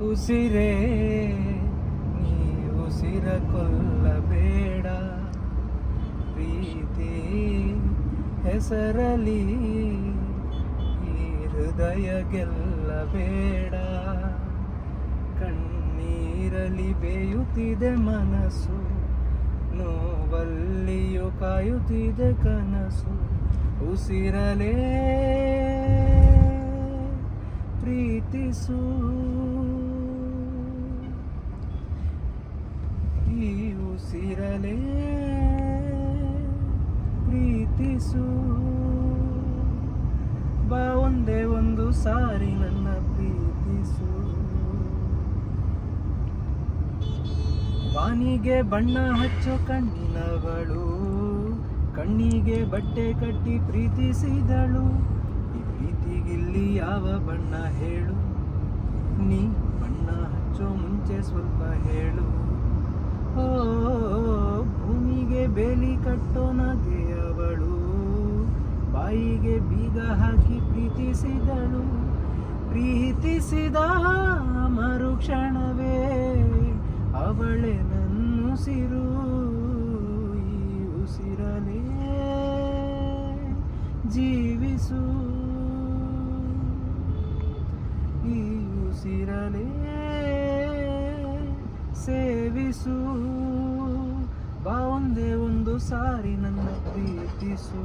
ಉಸಿರೇ ನೀ ಉಸಿರ ಕೊಲ್ಲಬೇಡ, ಪ್ರೀತಿ ಹೆಸರಲಿ ಈ ಹೃದಯ ಗೆಲ್ಲಬೇಡ. ಕಣ್ಣೀರಲಿ ಬೇಯುತ್ತಿದೆ ಮನಸ್ಸು, ನೋವಲ್ಲಿಯೂ ಕಾಯುತ್ತಿದೆ ಕನಸು. ಉಸಿರಲೇ ಪ್ರೀತಿಸು, ಈ ಉಸಿರಲೇ ಪ್ರೀತಿಸು. ಬಾ ಒಂದೇ ಒಂದು ಸಾರಿ ನನ್ನ ಪ್ರೀತಿಸು. ಬಾನಿಗೆ ಬಣ್ಣ ಹಚ್ಚೋ ಕಣ್ಣಿನವಳು, ಕಣ್ಣಿಗೆ ಬಟ್ಟೆ ಕಟ್ಟಿ ಪ್ರೀತಿಸಿದಳು. ಈ ಪ್ರೀತಿಗಿಲ್ಲಿ ಯಾವ ಬಣ್ಣ ಹೇಳು, ನೀ ಬಣ್ಣ ಹಚ್ಚೋ ಮುಂಚೆ ಸ್ವಲ್ಪ ಹೇಳು. ಓ ಭೂಮಿಗೆ ಬೇಲಿ ಕಟ್ಟೋ ನಗೆಯವಳು, ಬಾಯಿಗೆ ಬೀಗ ಹಾಕಿ ಪ್ರೀತಿಸಿದಳು. ಪ್ರೀತಿಸಿದ ಮರುಕ್ಷಣವೇ ಅವಳೆ ನನ್ನುಸಿರು. ಈ ಉಸಿರಲೇ ಜೀವಿಸು, ಈ ಉಸಿರಲೇ ಸೇವಿಸು. ಬಾ ಒಂದೇ ಒಂದು ಸಾರಿ ನನ್ನ ಪ್ರೀತಿಸು.